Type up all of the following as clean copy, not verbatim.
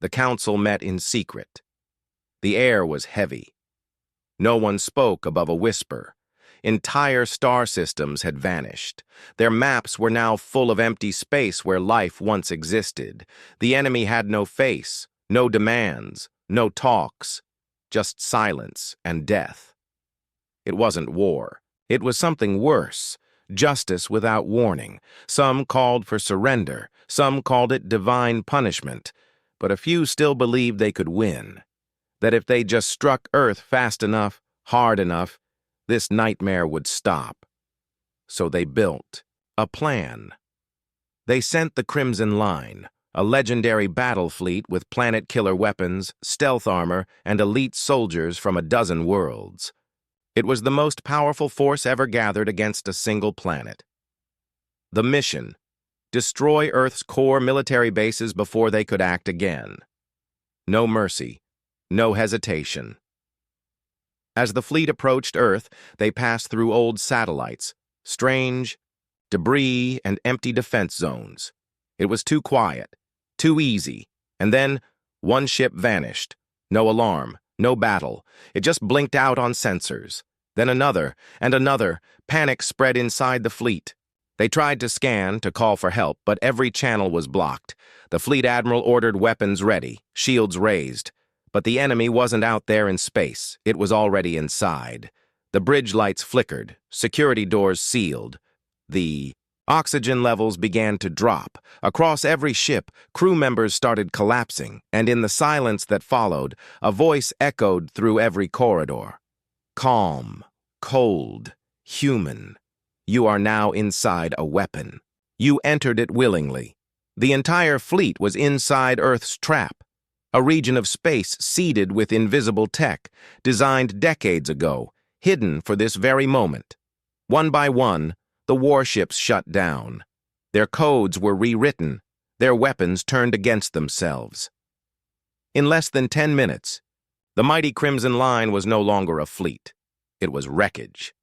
The council met in secret. The air was heavy. No one spoke above a whisper. Entire star systems had vanished. Their maps were now full of empty space where life once existed. The enemy had no face, no demands, no talks, just silence and death. It wasn't war. It was something worse. Justice without warning. Some called for surrender. Some called it divine punishment. But a few still believed they could win. That if they just struck Earth fast enough, hard enough, this nightmare would stop. So they built a plan. They sent the Crimson Line, a legendary battle fleet with planet-killer weapons, stealth armor, and elite soldiers from a dozen worlds. It was the most powerful force ever gathered against a single planet. The mission: destroy Earth's core military bases before they could act again. No mercy, no hesitation. As the fleet approached Earth, they passed through old satellites, strange, debris, and empty defense zones. It was too quiet, too easy, and then one ship vanished. No alarm, no battle. It just blinked out on sensors. Then another, and another. Panic spread inside the fleet. They tried to scan, to call for help, but every channel was blocked. The fleet admiral ordered weapons ready, shields raised. But the enemy wasn't out there in space. It was already inside. The bridge lights flickered, security doors sealed. The oxygen levels began to drop. Across every ship, crew members started collapsing, and in the silence that followed, a voice echoed through every corridor. Calm, cold, human. You are now inside a weapon. You entered it willingly. The entire fleet was inside Earth's trap, a region of space seeded with invisible tech, designed decades ago, hidden for this very moment. One by one, the warships shut down. Their codes were rewritten, their weapons turned against themselves. In less than 10 minutes, the mighty Crimson Line was no longer a fleet. It was wreckage.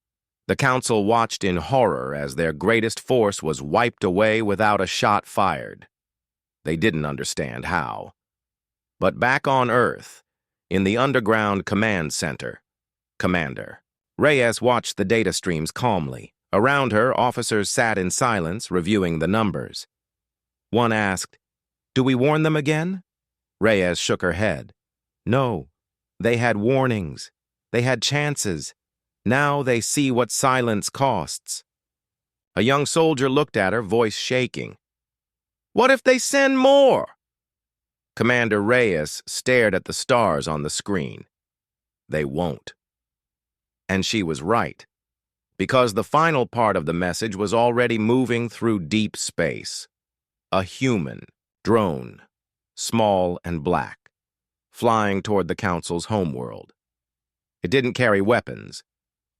The Council watched in horror as their greatest force was wiped away without a shot fired. They didn't understand how. But back on Earth, in the underground command center, Commander Reyes watched the data streams calmly. Around her, officers sat in silence, reviewing the numbers. One asked, "Do we warn them again?" Reyes shook her head. "No. They had warnings. They had chances. Now they see what silence costs." A young soldier looked at her, voice shaking. "What if they send more?" Commander Reyes stared at the stars on the screen. They won't. And she was right, because the final part of the message was already moving through deep space. A human drone, small and black, flying toward the Council's homeworld. It didn't carry weapons.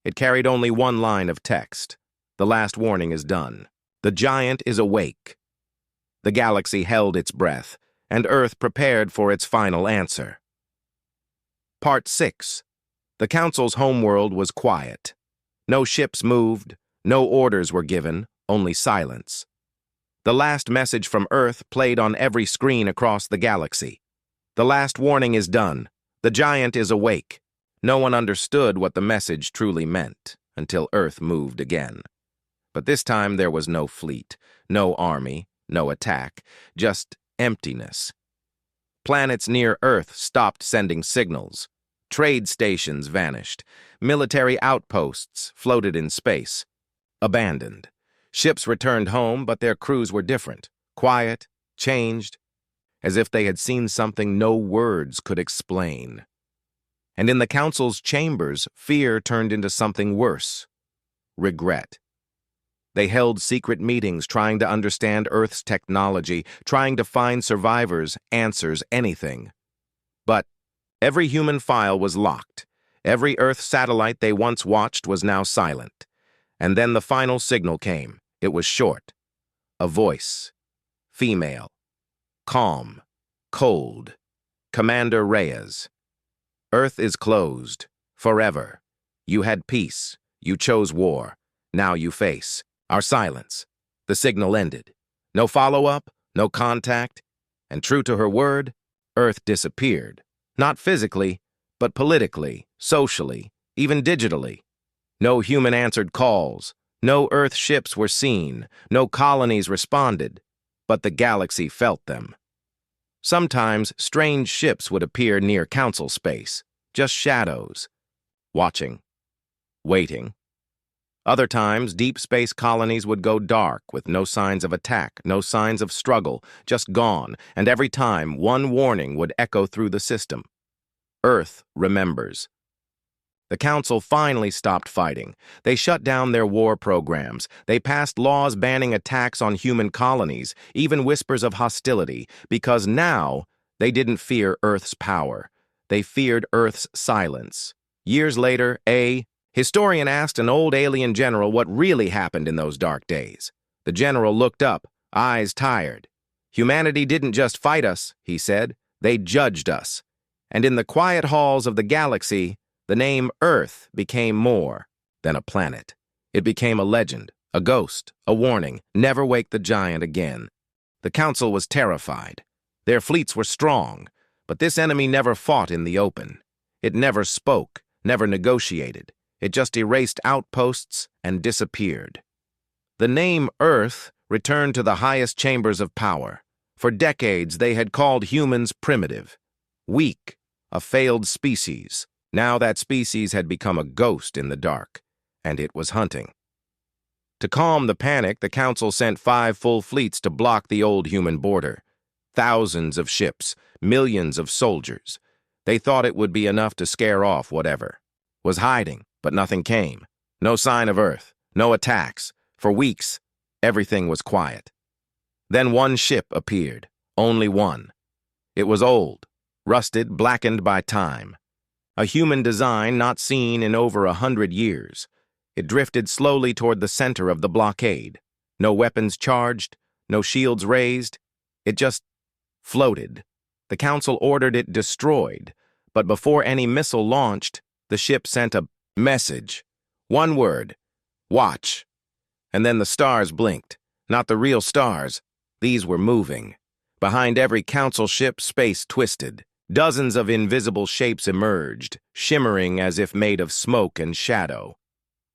It carried only one line of text. The last warning is done. The giant is awake. The galaxy held its breath, and Earth prepared for its final answer. Part 6. The Council's homeworld was quiet. No ships moved, no orders were given, only silence. The last message from Earth played on every screen across the galaxy. The last warning is done. The giant is awake. No one understood what the message truly meant until Earth moved again. But this time there was no fleet, no army, no attack, just emptiness. Planets near Earth stopped sending signals. Trade stations vanished. Military outposts floated in space. Abandoned. Ships returned home, but their crews were different. Quiet, changed, as if they had seen something no words could explain. And in the Council's chambers, fear turned into something worse. Regret. They held secret meetings trying to understand Earth's technology, trying to find survivors, answers, anything. But every human file was locked. Every Earth satellite they once watched was now silent. And then the final signal came. It was short. A voice. Female. Calm. Cold. Commander Reyes. Earth is closed. Forever. You had peace. You chose war. Now you face our silence. The signal ended. No follow-up, no contact, and true to her word, Earth disappeared. Not physically, but politically, socially, even digitally. No human answered calls. No Earth ships were seen. No colonies responded. But the galaxy felt them. Sometimes strange ships would appear near council space, just shadows, watching, waiting. Other times, deep space colonies would go dark with no signs of attack, no signs of struggle, just gone, and every time one warning would echo through the system. Earth remembers. The Council finally stopped fighting. They shut down their war programs. They passed laws banning attacks on human colonies, even whispers of hostility, because now they didn't fear Earth's power. They feared Earth's silence. Years later, a historian asked an old alien general what really happened in those dark days. The general looked up, eyes tired. Humanity didn't just fight us, he said. They judged us. And in the quiet halls of the galaxy, the name Earth became more than a planet. It became a legend, a ghost, a warning, never wake the giant again. The Council was terrified. Their fleets were strong, but this enemy never fought in the open. It never spoke, never negotiated. It just erased outposts and disappeared. The name Earth returned to the highest chambers of power. For decades, they had called humans primitive, weak, a failed species. Now that species had become a ghost in the dark, and it was hunting. To calm the panic, the Council sent 5 full fleets to block the old human border. Thousands of ships, millions of soldiers. They thought it would be enough to scare off whatever was hiding, but nothing came. No sign of Earth, no attacks. For weeks, everything was quiet. Then one ship appeared, only one. It was old, rusted, blackened by time. A human design not seen in over 100 years. It drifted slowly toward the center of the blockade. No weapons charged, no shields raised. It just floated. The Council ordered it destroyed, but before any missile launched, the ship sent a message. One word, watch. And then the stars blinked. Not the real stars. These were moving. Behind every Council ship, space twisted. Dozens of invisible shapes emerged, shimmering as if made of smoke and shadow.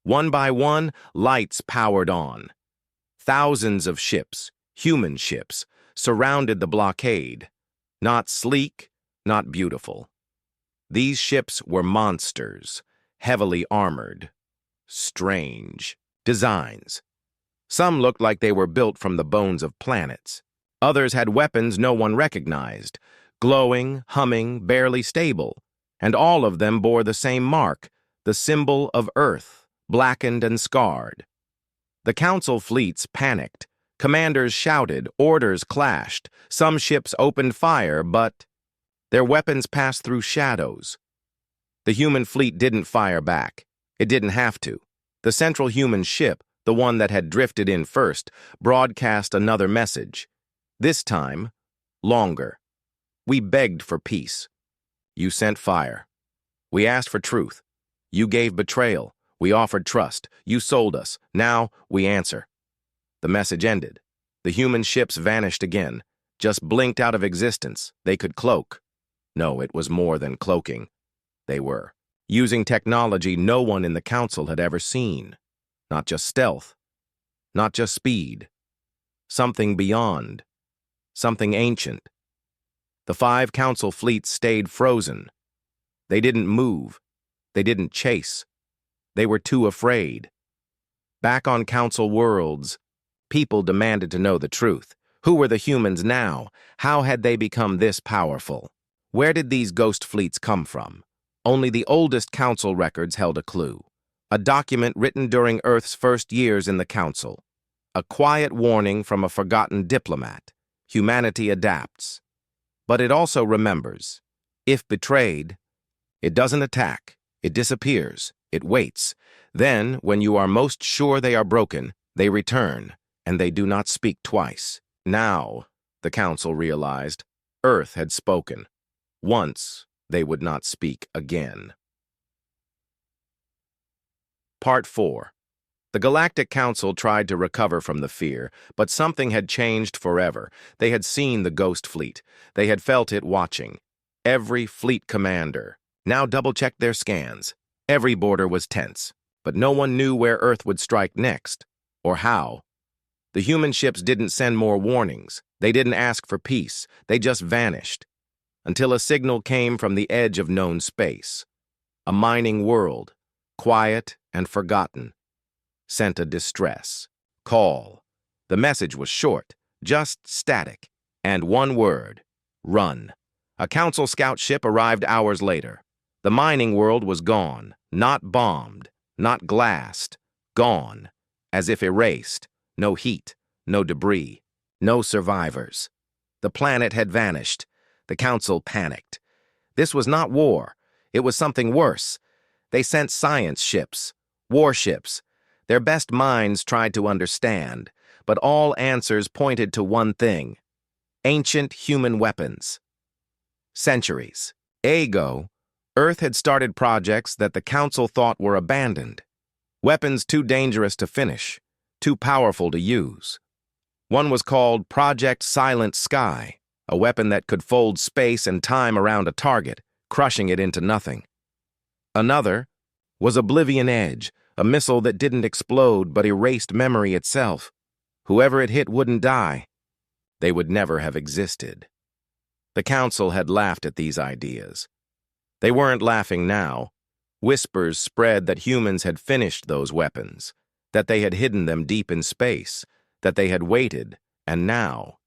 One by one, lights powered on. Thousands of ships, human ships, surrounded the blockade. Not sleek, not beautiful. These ships were monsters, heavily armored. Strange designs. Some looked like they were built from the bones of planets. Others had weapons no one recognized. Glowing, humming, barely stable, and all of them bore the same mark, the symbol of Earth, blackened and scarred. The Council fleets panicked. Commanders shouted, orders clashed. Some ships opened fire, but their weapons passed through shadows. The human fleet didn't fire back. It didn't have to. The central human ship, the one that had drifted in first, broadcast another message. This time, longer. We begged for peace. You sent fire. We asked for truth. You gave betrayal. We offered trust. You sold us. Now we answer. The message ended. The human ships vanished again, just blinked out of existence. They could cloak. No, it was more than cloaking. They were using technology no one in the Council had ever seen. Not just stealth. Not just speed. Something beyond. Something ancient. The 5 Council fleets stayed frozen. They didn't move. They didn't chase. They were too afraid. Back on Council worlds, people demanded to know the truth. Who were the humans now? How had they become this powerful? Where did these ghost fleets come from? Only the oldest Council records held a clue. A document written during Earth's first years in the Council. A quiet warning from a forgotten diplomat. Humanity adapts. But it also remembers. If betrayed, it doesn't attack. It disappears. It waits. Then, when you are most sure they are broken, they return, and they do not speak twice. Now, the Council realized, Earth had spoken. Once, they would not speak again. Part 4. The Galactic Council tried to recover from the fear, but something had changed forever. They had seen the Ghost Fleet. They had felt it watching. Every fleet commander now double-checked their scans. Every border was tense, but no one knew where Earth would strike next, or how. The human ships didn't send more warnings. They didn't ask for peace. They just vanished, until a signal came from the edge of known space. A mining world, quiet and forgotten, sent a distress call. The message was short, just static, and one word: run. A council scout ship arrived hours later. The mining world was gone, not bombed, not glassed, gone, as if erased. No heat, no debris, no survivors. The planet had vanished. The council panicked. This was not war. It was something worse. They sent science ships, warships. Their best minds tried to understand, but all answers pointed to one thing: ancient human weapons. Centuries ago, Earth had started projects that the Council thought were abandoned. Weapons too dangerous to finish, too powerful to use. One was called Project Silent Sky, a weapon that could fold space and time around a target, crushing it into nothing. Another was Oblivion Edge, a missile that didn't explode but erased memory itself. Whoever it hit wouldn't die. They would never have existed. The Council had laughed at these ideas. They weren't laughing now. Whispers spread that humans had finished those weapons, that they had hidden them deep in space, that they had waited, and now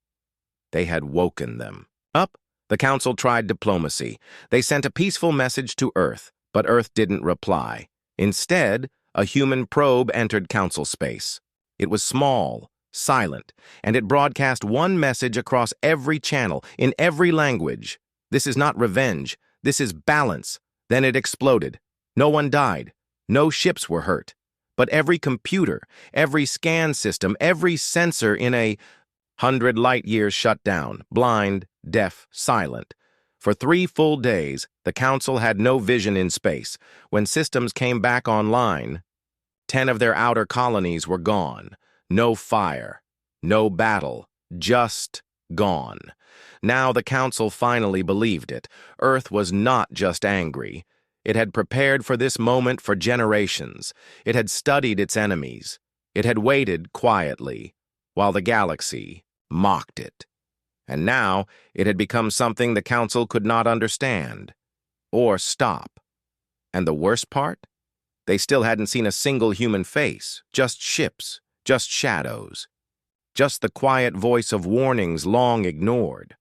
they had woken them up. The Council tried diplomacy. They sent a peaceful message to Earth, but Earth didn't reply. Instead, a human probe entered Council space. It was small, silent, and it broadcast one message across every channel, in every language. This is not revenge. This is balance. Then it exploded. No one died. No ships were hurt. But every computer, every scan system, every sensor in 100 light-years shut down, blind, deaf, silent. For 3 full days, the Council had no vision in space. When systems came back online, 10 of their outer colonies were gone. No fire, no battle, just gone. Now the Council finally believed it. Earth was not just angry. It had prepared for this moment for generations. It had studied its enemies. It had waited quietly, while the galaxy mocked it. And now it had become something the Council could not understand or stop. And the worst part? They still hadn't seen a single human face, just ships, just shadows, just the quiet voice of warnings long ignored.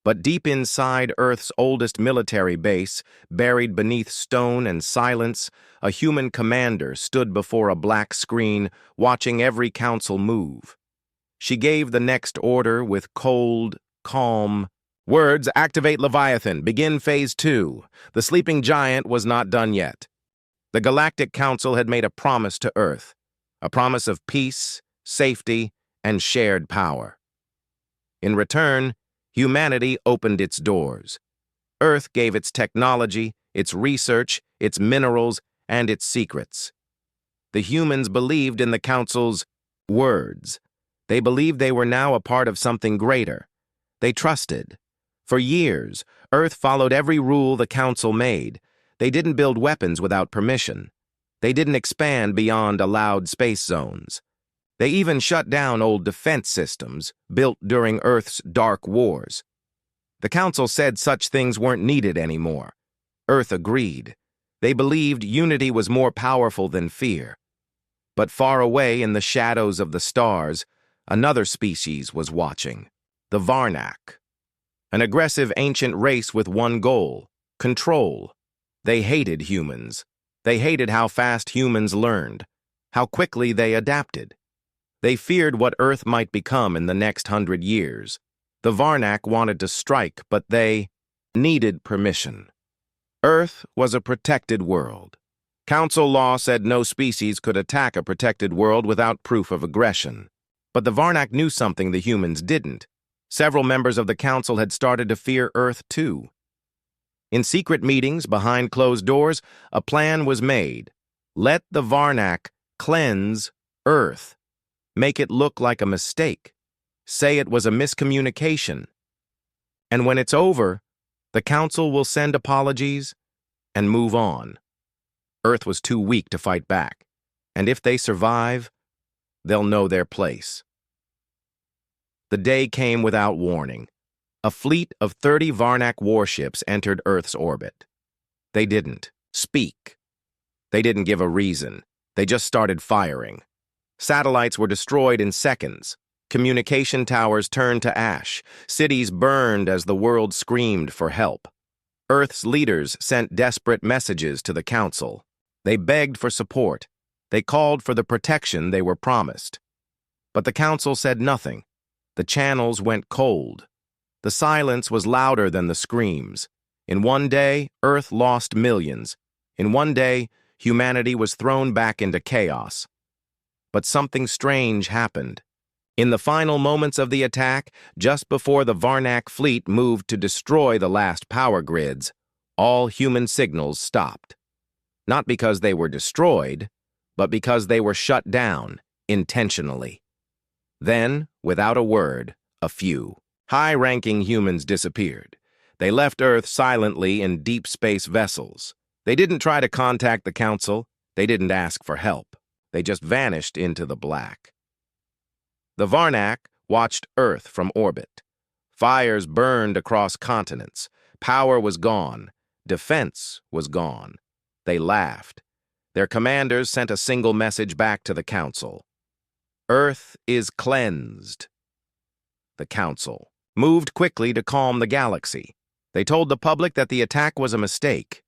But deep inside Earth's oldest military base, buried beneath stone and silence, a human commander stood before a black screen, watching every Council move. She gave the next order with cold, calm words: "Activate Leviathan, begin Phase 2. The sleeping giant was not done yet." The Galactic Council had made a promise to Earth, a promise of peace, safety, and shared power. In return, humanity opened its doors. Earth gave its technology, its research, its minerals, and its secrets. The humans believed in the Council's words. They believed they were now a part of something greater. They trusted. For years, Earth followed every rule the Council made. They didn't build weapons without permission. They didn't expand beyond allowed space zones. They even shut down old defense systems built during Earth's dark wars. The Council said such things weren't needed anymore. Earth agreed. They believed unity was more powerful than fear. But far away in the shadows of the stars, another species was watching: the Varnak. An aggressive ancient race with one goal: control. They hated humans. They hated how fast humans learned, how quickly they adapted. They feared what Earth might become in the next 100 years. The Varnak wanted to strike, but they needed permission. Earth was a protected world. Council law said no species could attack a protected world without proof of aggression. But the Varnak knew something the humans didn't. Several members of the Council had started to fear Earth too. In secret meetings behind closed doors, a plan was made. Let the Varnak cleanse Earth. Make it look like a mistake. Say it was a miscommunication. And when it's over, the Council will send apologies and move on. Earth was too weak to fight back, and if they survive, they'll know their place. The day came without warning. A fleet of 30 Varnak warships entered Earth's orbit. They didn't speak. They didn't give a reason. They just started firing. Satellites were destroyed in seconds. Communication towers turned to ash. Cities burned as the world screamed for help. Earth's leaders sent desperate messages to the Council. They begged for support. They called for the protection they were promised. But the Council said nothing. The channels went cold. The silence was louder than the screams. In one day, Earth lost millions. In one day, humanity was thrown back into chaos. But something strange happened. In the final moments of the attack, just before the Varnak fleet moved to destroy the last power grids, all human signals stopped. Not because they were destroyed, but because they were shut down intentionally. Then, without a word, a few high-ranking humans disappeared. They left Earth silently in deep space vessels. They didn't try to contact the Council. They didn't ask for help. They just vanished into the black. The Varnak watched Earth from orbit. Fires burned across continents. Power was gone. Defense was gone. They laughed. Their commanders sent a single message back to the Council. Earth is cleansed. The Council moved quickly to calm the galaxy. They told the public that the attack was a mistake.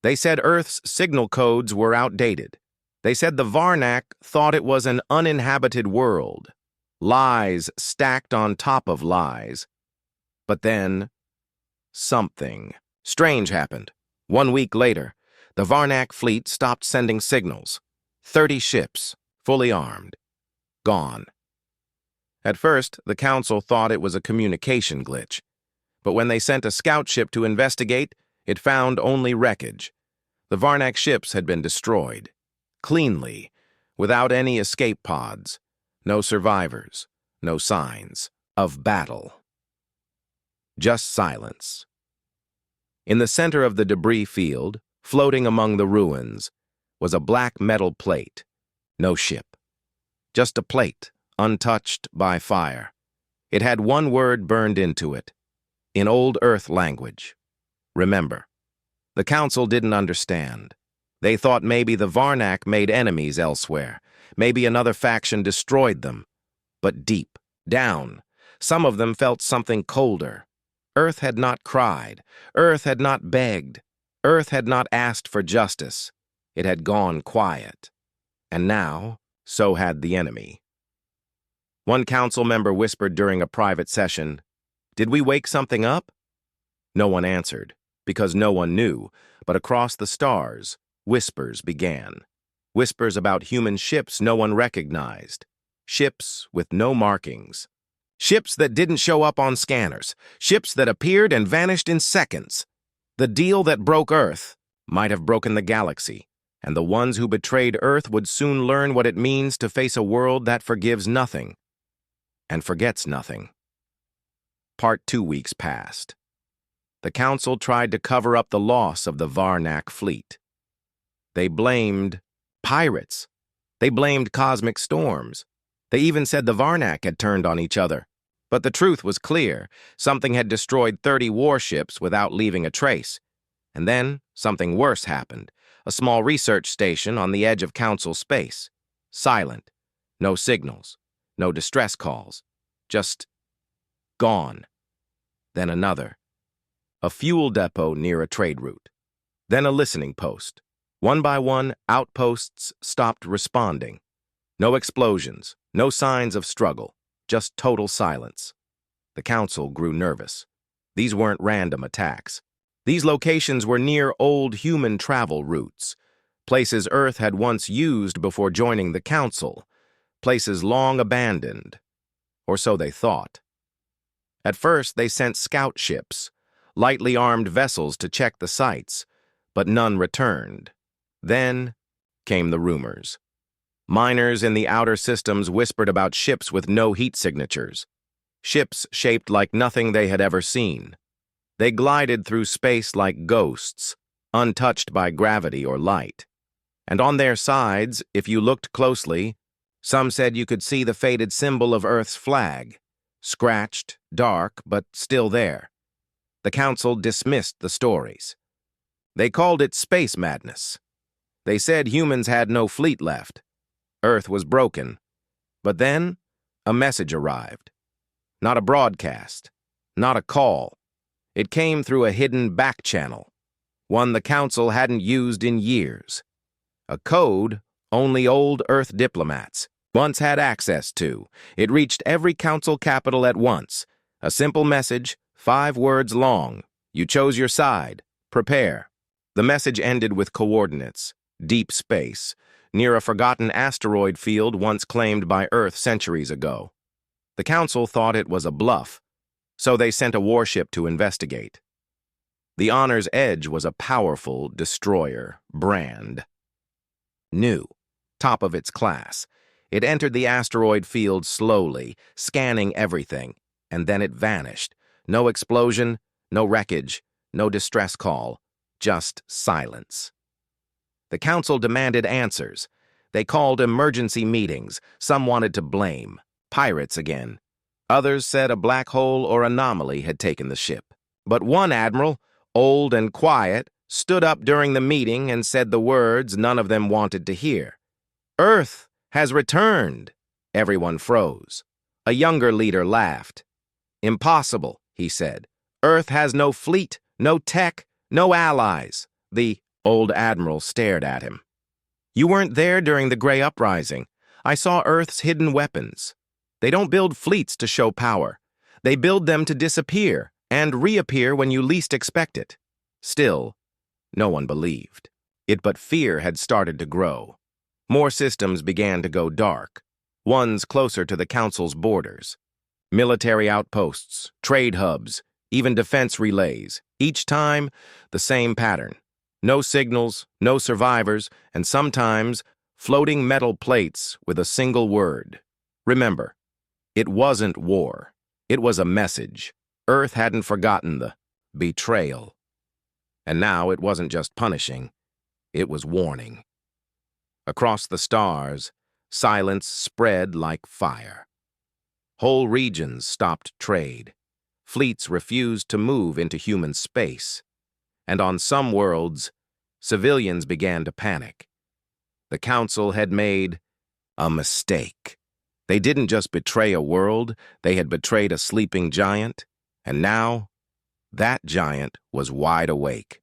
They said Earth's signal codes were outdated. They said the Varnak thought it was an uninhabited world. Lies stacked on top of lies. But then, something strange happened. 1 week later, the Varnak fleet stopped sending signals. 30 ships, fully armed, gone. At first, the Council thought it was a communication glitch. But when they sent a scout ship to investigate, it found only wreckage. The Varnak ships had been destroyed. Cleanly, without any escape pods, no survivors, no signs of battle. Just silence. In the center of the debris field, floating among the ruins, was a black metal plate. No ship. Just a plate, untouched by fire. It had one word burned into it, in Old Earth language. Remember. The Council didn't understand. They thought maybe the Varnak made enemies elsewhere. Maybe another faction destroyed them. But deep, down, some of them felt something colder. Earth had not cried. Earth had not begged. Earth had not asked for justice. It had gone quiet. And now, so had the enemy. One council member whispered during a private session, "Did we wake something up?" No one answered, because no one knew, but across the stars, whispers began. Whispers about human ships no one recognized. Ships with no markings. Ships that didn't show up on scanners. Ships that appeared and vanished in seconds. The deal that broke Earth might have broken the galaxy, and the ones who betrayed Earth would soon learn what it means to face a world that forgives nothing and forgets nothing. 2 weeks passed. The Council tried to cover up the loss of the Varnak fleet. They blamed pirates. They blamed cosmic storms. They even said the Varnak had turned on each other. But the truth was clear. Something had destroyed 30 warships without leaving a trace. And then something worse happened. A small research station on the edge of Council space. Silent. No signals. No distress calls. Just gone. Then another. A fuel depot near a trade route. Then a listening post. One by one, outposts stopped responding. No explosions, no signs of struggle, just total silence. The Council grew nervous. These weren't random attacks. These locations were near old human travel routes, places Earth had once used before joining the Council, places long abandoned, or so they thought. At first, they sent scout ships, lightly armed vessels to check the sites, but none returned. Then came the rumors. Miners in the outer systems whispered about ships with no heat signatures, ships shaped like nothing they had ever seen. They glided through space like ghosts, untouched by gravity or light. And on their sides, if you looked closely, some said you could see the faded symbol of Earth's flag, scratched, dark, but still there. The Council dismissed the stories. They called it space madness. They said humans had no fleet left. Earth was broken. But then, a message arrived. Not a broadcast, not a call. It came through a hidden back channel, one the Council hadn't used in years. A code only old Earth diplomats once had access to. It reached every Council capital at once. A simple message, 5 words long. You chose your side. Prepare. The message ended with coordinates. Deep space, near a forgotten asteroid field once claimed by Earth centuries ago. The Council thought it was a bluff, so they sent a warship to investigate. The Honor's Edge was a powerful destroyer brand. New, top of its class. It entered the asteroid field slowly, scanning everything, and then it vanished. No explosion, no wreckage, no distress call, just silence. The Council demanded answers. They called emergency meetings. Some wanted to blame. Pirates again. Others said a black hole or anomaly had taken the ship. But one admiral, old and quiet, stood up during the meeting and said the words none of them wanted to hear. Earth has returned. Everyone froze. A younger leader laughed. Impossible, he said. Earth has no fleet, no tech, no allies. The old admiral stared at him. You weren't there during the Gray Uprising. I saw Earth's hidden weapons. They don't build fleets to show power. They build them to disappear and reappear when you least expect it. Still, no one believed. But fear had started to grow. More systems began to go dark, ones closer to the Council's borders. Military outposts, trade hubs, even defense relays. Each time, the same pattern. No signals, no survivors, and sometimes floating metal plates with a single word. Remember, it wasn't war. It was a message. Earth hadn't forgotten the betrayal. And now it wasn't just punishing. It was warning. Across the stars, silence spread like fire. Whole regions stopped trade. Fleets refused to move into human space. And on some worlds, civilians began to panic. The Council had made a mistake. They didn't just betray a world, they had betrayed a sleeping giant, and now that giant was wide awake.